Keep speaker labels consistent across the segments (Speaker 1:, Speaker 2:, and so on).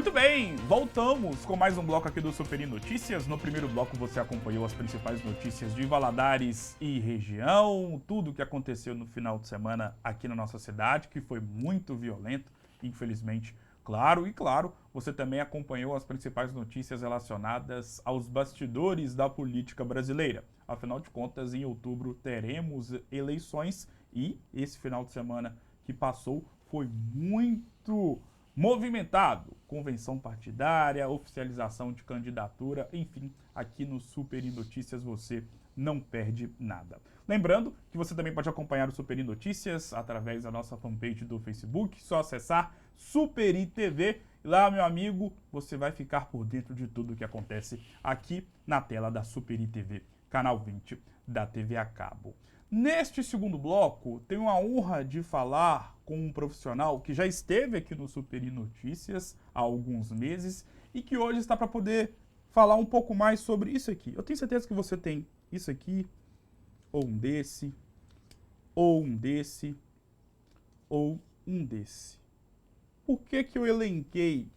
Speaker 1: Muito bem, voltamos com mais um bloco aqui do Superi Notícias. No primeiro bloco você acompanhou as principais notícias de Valadares e região, tudo o que aconteceu no final de semana aqui na nossa cidade, que foi muito violento, infelizmente, claro. E claro, você também acompanhou as principais notícias relacionadas aos bastidores da política brasileira. Afinal de contas, em outubro teremos eleições e esse final de semana que passou foi muito movimentado, convenção partidária, oficialização de candidatura, enfim, aqui no Superi Notícias você não perde nada. Lembrando que você também pode acompanhar o Superi Notícias através da nossa fanpage do Facebook, só acessar Superi TV. Lá, meu amigo, você vai ficar por dentro de tudo o que acontece aqui na tela da Superi TV, canal 20 da TV a cabo. Neste segundo bloco, tenho a honra de falar com um profissional que já esteve aqui no Superi Notícias há alguns meses e que hoje está para poder falar um pouco mais sobre isso aqui. Eu tenho certeza que você tem isso aqui, ou um desse, ou um desse, ou um desse. Por que eu elenquei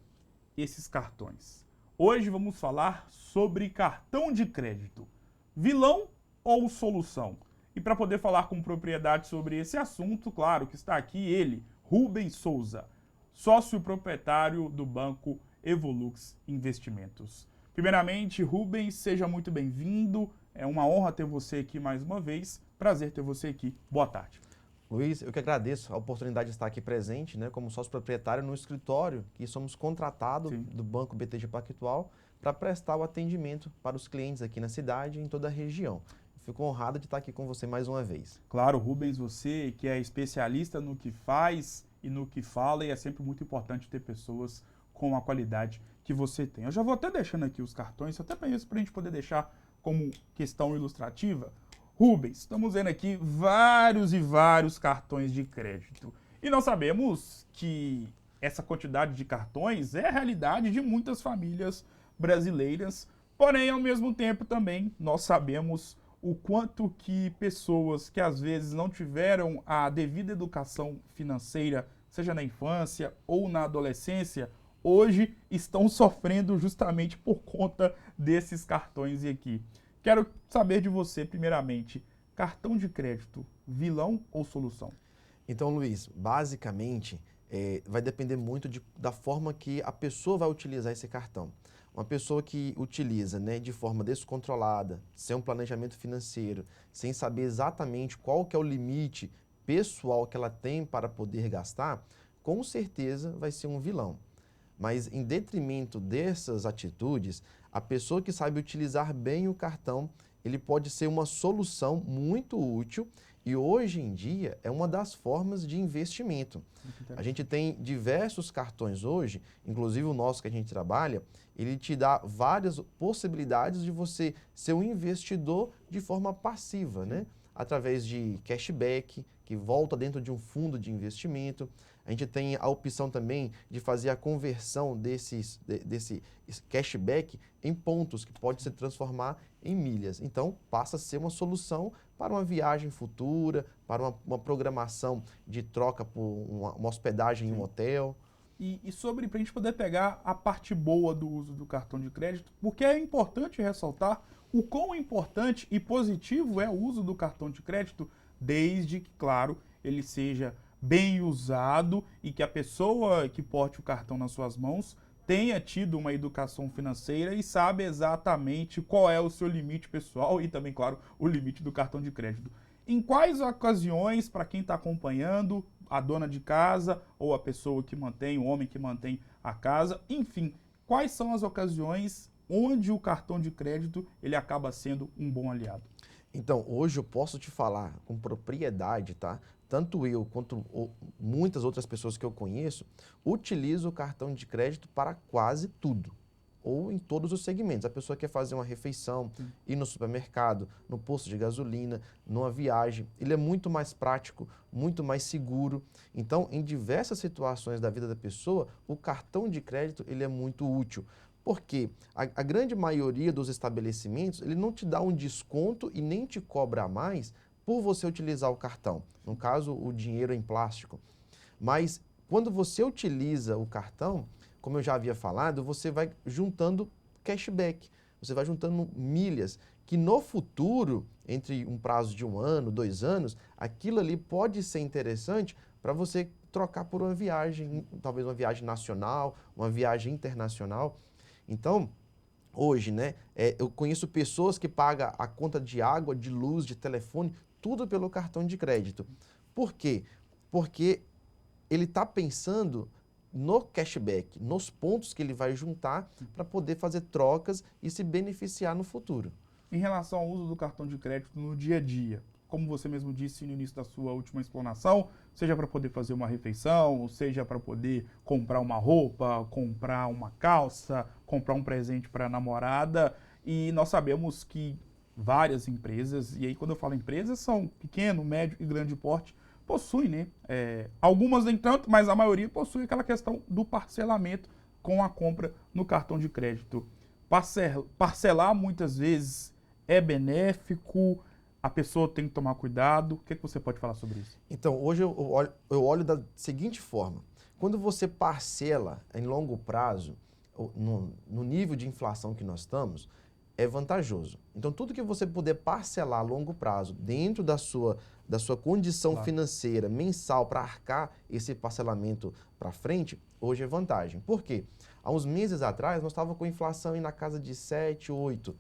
Speaker 1: esses cartões? Hoje vamos falar sobre cartão de crédito. Vilão ou solução? E para poder falar com propriedade sobre esse assunto, claro que está aqui ele, Rubens Souza, sócio proprietário do banco Evolux Investimentos. Primeiramente, Rubens, seja muito bem-vindo. É uma honra ter você aqui mais uma vez. Prazer ter você aqui. Boa tarde.
Speaker 2: Luiz, eu que agradeço a oportunidade de estar aqui presente, né, como sócio proprietário no escritório, que somos contratados do Banco BTG Pactual para prestar o atendimento para os clientes aqui na cidade e em toda a região. Fico honrado de estar aqui com você mais uma vez.
Speaker 1: Claro, Rubens, você que é especialista no que faz e no que fala, e é sempre muito importante ter pessoas com a qualidade que você tem. Eu já vou até deixando aqui os cartões, até para a gente poder deixar como questão ilustrativa. Rubens, estamos vendo aqui vários e vários cartões de crédito. E nós sabemos que essa quantidade de cartões é a realidade de muitas famílias brasileiras, porém, ao mesmo tempo também nós sabemos o quanto que pessoas que às vezes não tiveram a devida educação financeira, seja na infância ou na adolescência, hoje estão sofrendo justamente por conta desses cartões aqui. Quero saber de você, primeiramente, cartão de crédito, vilão ou solução?
Speaker 2: Então, Luiz, basicamente, vai depender muito da forma que a pessoa vai utilizar esse cartão. Uma pessoa que utiliza, né, de forma descontrolada, sem um planejamento financeiro, sem saber exatamente qual que é o limite pessoal que ela tem para poder gastar, com certeza vai ser um vilão. Mas em detrimento dessas atitudes, a pessoa que sabe utilizar bem o cartão, ele pode ser uma solução muito útil e hoje em dia é uma das formas de investimento. A gente tem diversos cartões hoje, inclusive o nosso que a gente trabalha, ele te dá várias possibilidades de você ser um investidor de forma passiva, né? Através de cashback, que volta dentro de um fundo de investimento. A gente tem a opção também de fazer a conversão desse cashback em pontos, que pode se transformar em milhas. Então, passa a ser uma solução para uma viagem futura, para uma programação de troca por uma hospedagem em um hotel.
Speaker 1: E sobre, para a gente poder pegar a parte boa do uso do cartão de crédito, porque é importante ressaltar o quão importante e positivo é o uso do cartão de crédito, desde que, claro, ele seja bem usado e que a pessoa que porte o cartão nas suas mãos tenha tido uma educação financeira e sabe exatamente qual é o seu limite pessoal e também, claro, o limite do cartão de crédito. Em quais ocasiões, para quem está acompanhando, a dona de casa ou a pessoa que mantém, o homem que mantém a casa, enfim, quais são as ocasiões onde o cartão de crédito ele acaba sendo um bom aliado?
Speaker 2: Então, hoje eu posso te falar com propriedade, tá? Tanto eu quanto muitas outras pessoas que eu conheço utilizam o cartão de crédito para quase tudo, ou em todos os segmentos. A pessoa quer fazer uma refeição, ir no supermercado, no posto de gasolina, numa viagem. Ele é muito mais prático, muito mais seguro. Então, em diversas situações da vida da pessoa, o cartão de crédito ele é muito útil. Porque a grande maioria dos estabelecimentos, ele não te dá um desconto e nem te cobra mais por você utilizar o cartão. No caso, o dinheiro em plástico. Mas quando você utiliza o cartão, como eu já havia falado, você vai juntando cashback, você vai juntando milhas, que no futuro, entre um prazo de 1 ano, 2 anos, aquilo ali pode ser interessante para você trocar por uma viagem, talvez uma viagem nacional, uma viagem internacional. Então, hoje, né, eu conheço pessoas que pagam a conta de água, de luz, de telefone, tudo pelo cartão de crédito. Por quê? Porque ele está pensando no cashback, nos pontos que ele vai juntar para poder fazer trocas e se beneficiar no futuro.
Speaker 1: Em relação ao uso do cartão de crédito no dia a dia, como você mesmo disse no início da sua última explanação, seja para poder fazer uma refeição, seja para poder comprar uma roupa, comprar uma calça, comprar um presente para a namorada, e nós sabemos que várias empresas, e aí quando eu falo empresas, são pequeno, médio e grande porte, possuem, né? Algumas nem tanto, mas a maioria possui aquela questão do parcelamento com a compra no cartão de crédito. Parcelar muitas vezes é benéfico, a pessoa tem que tomar cuidado. O que você pode falar sobre isso?
Speaker 2: Então, hoje eu olho da seguinte forma. Quando você parcela em longo prazo, no nível de inflação que nós estamos, é vantajoso. Então, tudo que você puder parcelar a longo prazo, dentro da sua condição financeira mensal para arcar esse parcelamento para frente, hoje é vantagem. Por quê? Há uns meses atrás, nós estávamos com inflação aí na casa de 7, 8.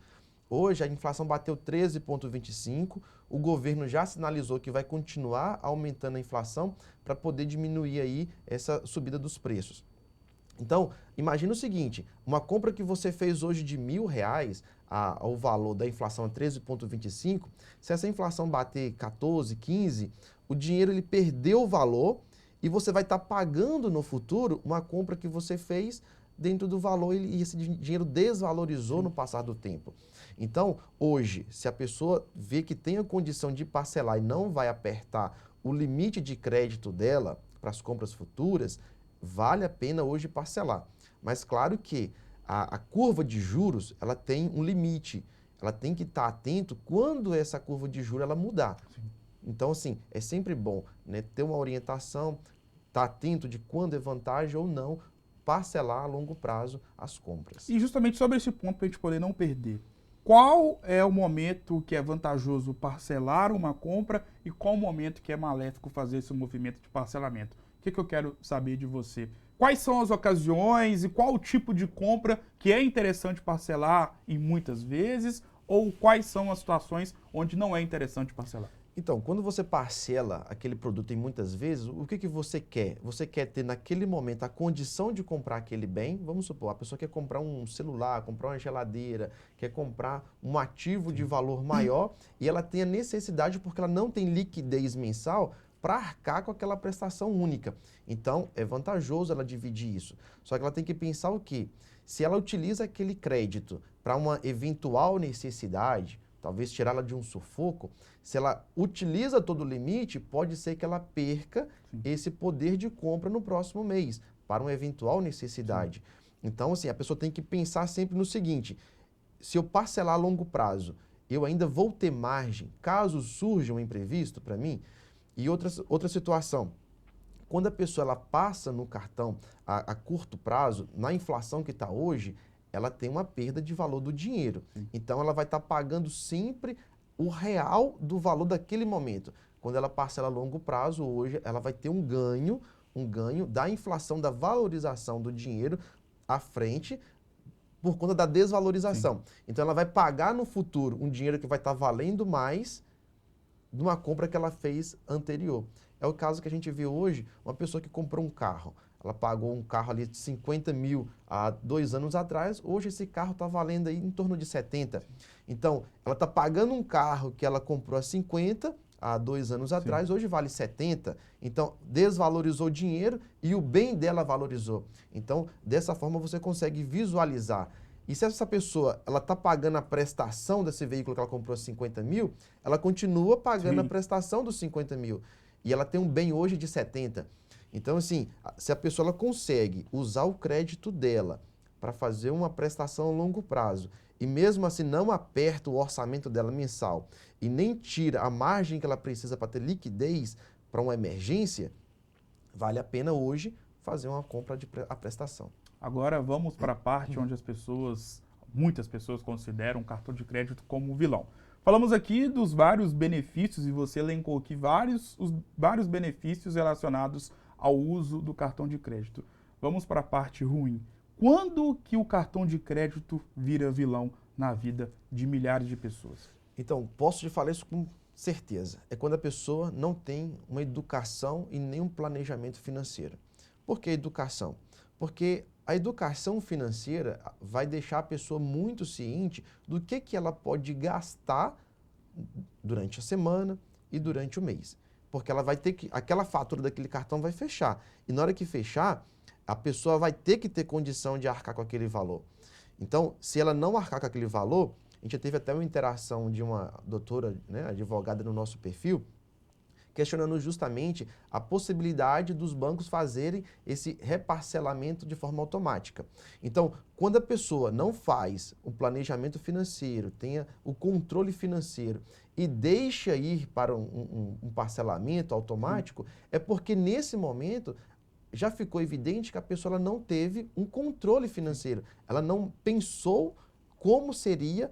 Speaker 2: Hoje, a inflação bateu 13,25. O governo já sinalizou que vai continuar aumentando a inflação para poder diminuir aí essa subida dos preços. Então, imagina o seguinte, uma compra que você fez hoje de R$1.000, o valor da inflação é 13,25, se essa inflação bater 14, 15, o dinheiro ele perdeu o valor e você vai estar pagando no futuro uma compra que você fez dentro do valor e esse dinheiro desvalorizou no passar do tempo. Então, hoje, se a pessoa vê que tem a condição de parcelar e não vai apertar o limite de crédito dela para as compras futuras, vale a pena hoje parcelar. Mas claro que a curva de juros, ela tem um limite. Ela tem que estar atento quando essa curva de juros ela mudar. Sim. Então, assim, é sempre bom, né, ter uma orientação, estar atento de quando é vantagem ou não parcelar a longo prazo as compras.
Speaker 1: E justamente sobre esse ponto, para a gente poder não perder, qual é o momento que é vantajoso parcelar uma compra e qual o momento que é maléfico fazer esse movimento de parcelamento? O que eu quero saber de você? Quais são as ocasiões e qual o tipo de compra que é interessante parcelar e muitas vezes, ou quais são as situações onde não é interessante parcelar?
Speaker 2: Então, quando você parcela aquele produto em muitas vezes, o que você quer? Você quer ter naquele momento a condição de comprar aquele bem. Vamos supor, a pessoa quer comprar um celular, comprar uma geladeira, quer comprar um ativo de valor maior e ela tem a necessidade porque ela não tem liquidez mensal para arcar com aquela prestação única. Então, é vantajoso ela dividir isso. Só que ela tem que pensar o quê? Se ela utiliza aquele crédito para uma eventual necessidade, talvez tirá-la de um sufoco, se ela utiliza todo o limite, pode ser que ela perca esse poder de compra no próximo mês, para uma eventual necessidade. Então, assim, a pessoa tem que pensar sempre no seguinte, se eu parcelar a longo prazo, eu ainda vou ter margem, caso surja um imprevisto para mim? E outra situação, quando a pessoa ela passa no cartão a curto prazo, na inflação que está hoje, ela tem uma perda de valor do dinheiro. Então, ela vai estar pagando sempre o real do valor daquele momento. Quando ela parcela a longo prazo, hoje, ela vai ter um ganho da inflação, da valorização do dinheiro à frente por conta da desvalorização. Sim. Então, ela vai pagar no futuro um dinheiro que vai estar valendo mais de uma compra que ela fez anterior. É o caso que a gente vê hoje, uma pessoa que comprou um carro. Ela pagou um carro ali de 50 mil há 2 anos atrás, hoje esse carro está valendo aí em torno de 70. Então, ela está pagando um carro que ela comprou a 50 há 2 anos atrás, hoje vale 70. Então, desvalorizou o dinheiro e o bem dela valorizou. Então, dessa forma você consegue visualizar. E se essa pessoa ela está pagando a prestação desse veículo que ela comprou a 50 mil, ela continua pagando a prestação dos 50 mil. E ela tem um bem hoje de 70. Então, assim, se a pessoa ela consegue usar o crédito dela para fazer uma prestação a longo prazo e mesmo assim não aperta o orçamento dela mensal e nem tira a margem que ela precisa para ter liquidez para uma emergência, vale a pena hoje fazer uma compra de a prestação.
Speaker 1: Agora vamos para a parte onde muitas pessoas consideram o cartão de crédito como vilão. Falamos aqui dos vários benefícios e você elencou aqui os vários benefícios relacionados ao uso do cartão de crédito. Vamos para a parte ruim. Quando que o cartão de crédito vira vilão na vida de milhares de pessoas?
Speaker 2: Então, posso te falar isso com certeza. É quando a pessoa não tem uma educação e nem um planejamento financeiro. Por que educação? Porque a educação financeira vai deixar a pessoa muito ciente do que ela pode gastar durante a semana e durante o mês. Porque ela vai ter que, aquela fatura daquele cartão vai fechar. E na hora que fechar, a pessoa vai ter que ter condição de arcar com aquele valor. Então, se ela não arcar com aquele valor, a gente já teve até uma interação de uma doutora, né, advogada no nosso perfil, questionando justamente a possibilidade dos bancos fazerem esse reparcelamento de forma automática. Então, quando a pessoa não faz o planejamento financeiro, tenha o controle financeiro e deixa ir para um parcelamento automático, é porque nesse momento já ficou evidente que a pessoa ela não teve um controle financeiro. Ela não pensou como seria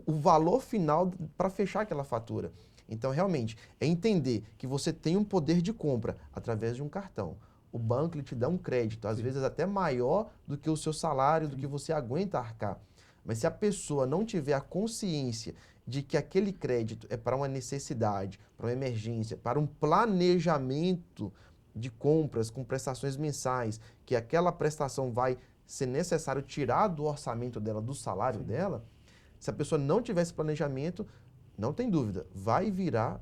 Speaker 2: o valor final para fechar aquela fatura. Então, realmente, é entender que você tem um poder de compra através de um cartão. O banco ele te dá um crédito, às vezes até maior do que o seu salário, do que você aguenta arcar. Mas se a pessoa não tiver a consciência de que aquele crédito é para uma necessidade, para uma emergência, para um planejamento de compras com prestações mensais, que aquela prestação vai ser necessário tirar do orçamento dela, do salário dela, se a pessoa não tiver esse planejamento, não tem dúvida, vai virar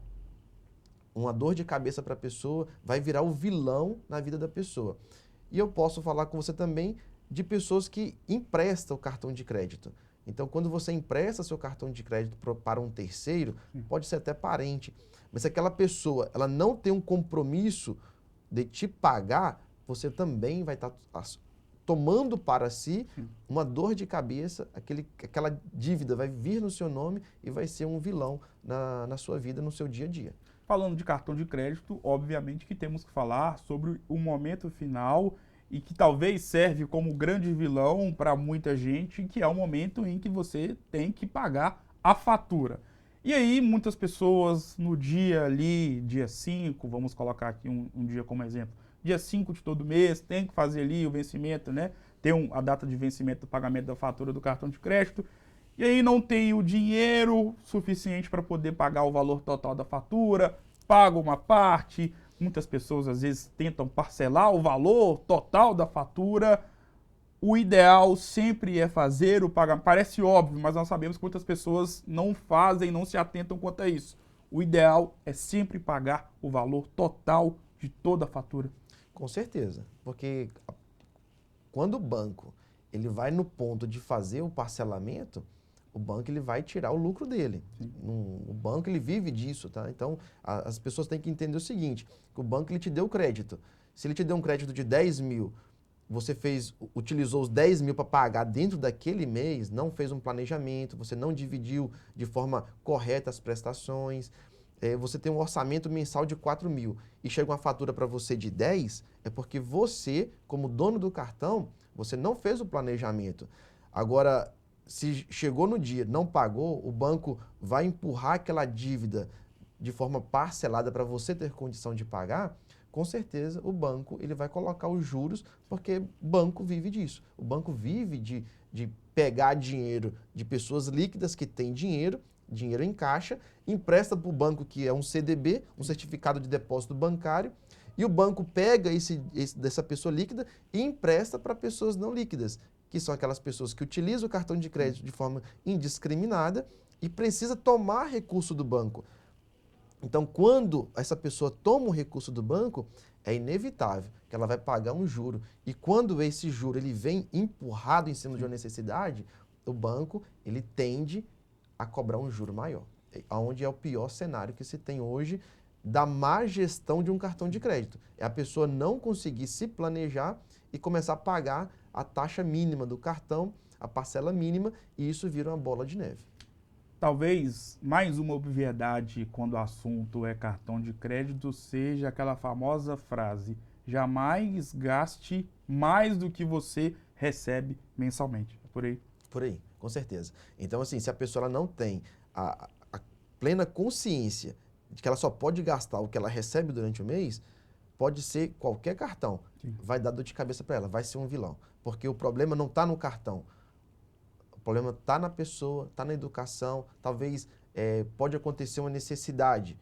Speaker 2: uma dor de cabeça para a pessoa, vai virar o vilão na vida da pessoa. E eu posso falar com você também de pessoas que emprestam o cartão de crédito. Então, quando você empresta seu cartão de crédito para um terceiro, pode ser até parente, mas se aquela pessoa ela não tem um compromisso de te pagar, você também vai estar tomando para si uma dor de cabeça, aquela dívida vai vir no seu nome e vai ser um vilão na sua vida, no seu dia a dia.
Speaker 1: Falando de cartão de crédito, obviamente que temos que falar sobre o momento final e que talvez serve como grande vilão para muita gente, que é o momento em que você tem que pagar a fatura. E aí, muitas pessoas no dia ali, dia 5, vamos colocar aqui um dia como exemplo, dia 5 de todo mês, tem que fazer ali o vencimento, né? Tem a data de vencimento do pagamento da fatura do cartão de crédito. E aí não tem o dinheiro suficiente para poder pagar o valor total da fatura, paga uma parte. Muitas pessoas às vezes tentam parcelar o valor total da fatura. O ideal sempre é fazer o pagamento. Parece óbvio, mas nós sabemos que muitas pessoas não fazem, não se atentam quanto a isso. O ideal é sempre pagar o valor total de toda a fatura.
Speaker 2: Com certeza, porque quando o banco ele vai no ponto de fazer o parcelamento, o banco ele vai tirar o lucro dele. O banco ele vive disso, tá? Então as pessoas têm que entender o seguinte, que o banco ele te deu crédito. Se ele te deu um crédito de 10 mil, você utilizou os 10 mil para pagar dentro daquele mês, não fez um planejamento, você não dividiu de forma correta as prestações, você tem um orçamento mensal de 4 mil e chega uma fatura para você de 10, é porque você, como dono do cartão, você não fez o planejamento. Agora, se chegou no dia, não pagou, o banco vai empurrar aquela dívida de forma parcelada para você ter condição de pagar, com certeza o banco ele vai colocar os juros, porque o banco vive disso. O banco vive de pegar dinheiro de pessoas líquidas que têm dinheiro em caixa, empresta para o banco que é um CDB, um certificado de depósito bancário, e o banco pega dessa pessoa líquida e empresta para pessoas não líquidas, que são aquelas pessoas que utilizam o cartão de crédito de forma indiscriminada e precisa tomar recurso do banco. Então, quando essa pessoa toma um recurso do banco, é inevitável que ela vai pagar um juro. E quando esse juro ele vem empurrado em cima de uma necessidade, o banco ele tende a cobrar um juro maior. Onde é o pior cenário que se tem hoje da má gestão de um cartão de crédito. É a pessoa não conseguir se planejar e começar a pagar a taxa mínima do cartão, a parcela mínima, e isso vira uma bola de neve.
Speaker 1: Talvez mais uma obviedade quando o assunto é cartão de crédito seja aquela famosa frase: jamais gaste mais do que você recebe mensalmente. É por aí.
Speaker 2: Por aí, com certeza. Então, assim, se a pessoa ela não tem a plena consciência de que ela só pode gastar o que ela recebe durante o mês, pode ser qualquer cartão.
Speaker 1: Sim.
Speaker 2: Vai dar dor de cabeça para ela, vai ser um vilão. Porque o problema não está no cartão. O problema está na pessoa, está na educação. Talvez pode acontecer uma necessidade.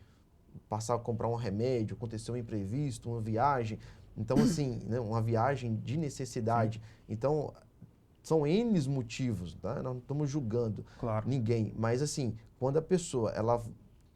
Speaker 2: Passar a comprar um remédio, acontecer um imprevisto, uma viagem. Então, assim, né, uma viagem de necessidade. Sim. Então, são N motivos, tá? Nós não estamos julgando ninguém. Mas, assim, quando a pessoa ela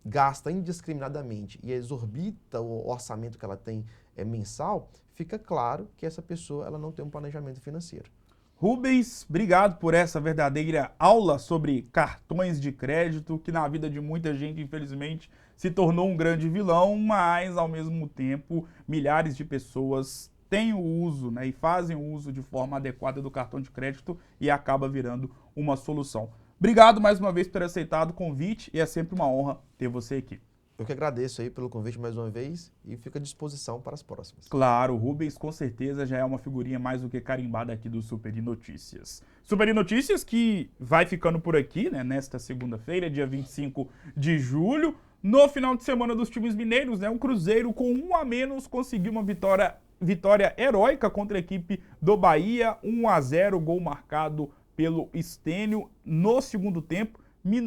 Speaker 2: gasta indiscriminadamente e exorbita o orçamento que ela tem mensal, fica claro que essa pessoa ela não tem um planejamento financeiro.
Speaker 1: Rubens, obrigado por essa verdadeira aula sobre cartões de crédito, que na vida de muita gente, infelizmente, se tornou um grande vilão, mas, ao mesmo tempo, milhares de pessoas têm o uso, né, e fazem o uso de forma adequada do cartão de crédito e acaba virando uma solução. Obrigado mais uma vez por ter aceitado o convite e é sempre uma honra ter você aqui.
Speaker 2: Eu que agradeço aí pelo convite mais uma vez e fico à disposição para as próximas.
Speaker 1: Claro, o Rubens com certeza já é uma figurinha mais do que carimbada aqui do Superi Notícias. Superi Notícias que vai ficando por aqui, né, nesta segunda-feira, dia 25 de julho. No final de semana dos times mineiros, né, o Cruzeiro com 1 a menos conseguiu uma vitória heróica contra a equipe do Bahia, 1-0, gol marcado pelo Stênio no segundo tempo. 2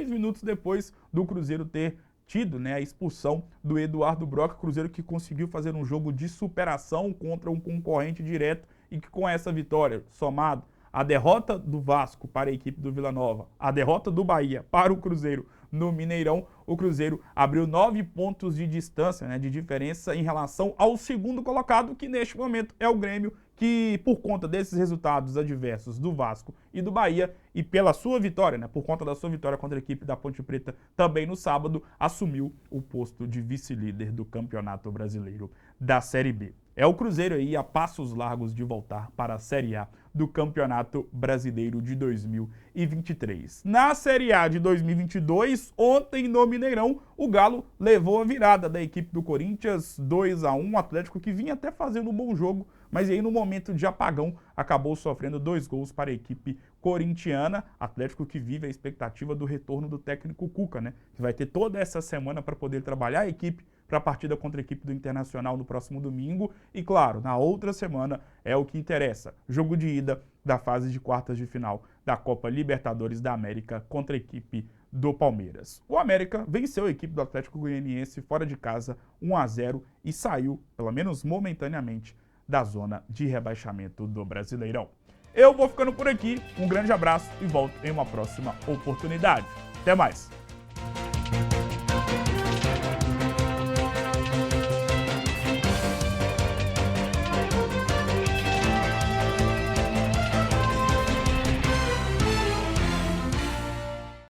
Speaker 1: minutos depois do Cruzeiro ter tido, né, a expulsão do Eduardo Broca, Cruzeiro que conseguiu fazer um jogo de superação contra um concorrente direto e que com essa vitória, somado a derrota do Vasco para a equipe do Vila Nova, a derrota do Bahia para o Cruzeiro no Mineirão, o Cruzeiro abriu 9 pontos de distância, né, de diferença em relação ao segundo colocado, que neste momento é o Grêmio, que por conta desses resultados adversos do Vasco e do Bahia e pela sua vitória, né, por conta da sua vitória contra a equipe da Ponte Preta também no sábado, assumiu o posto de vice-líder do Campeonato Brasileiro da Série B. É o Cruzeiro aí a passos largos de voltar para a Série A do Campeonato Brasileiro de 2023. Na Série A de 2022, ontem no Mineirão, o Galo levou a virada da equipe do Corinthians, 2-1, o Atlético que vinha até fazendo um bom jogo, mas aí no momento de apagão acabou sofrendo 2 gols para a equipe corintiana. Atlético que vive a expectativa do retorno do técnico Cuca, né? Que vai ter toda essa semana para poder trabalhar a equipe para a partida contra a equipe do Internacional no próximo domingo. E claro, na outra semana é o que interessa. Jogo de ida da fase de quartas de final da Copa Libertadores da América contra a equipe do Palmeiras. O América venceu a equipe do Atlético Goianiense fora de casa 1-0 e saiu, pelo menos momentaneamente, da zona de rebaixamento do Brasileirão. Eu vou ficando por aqui, um grande abraço e volto em uma próxima oportunidade. Até mais!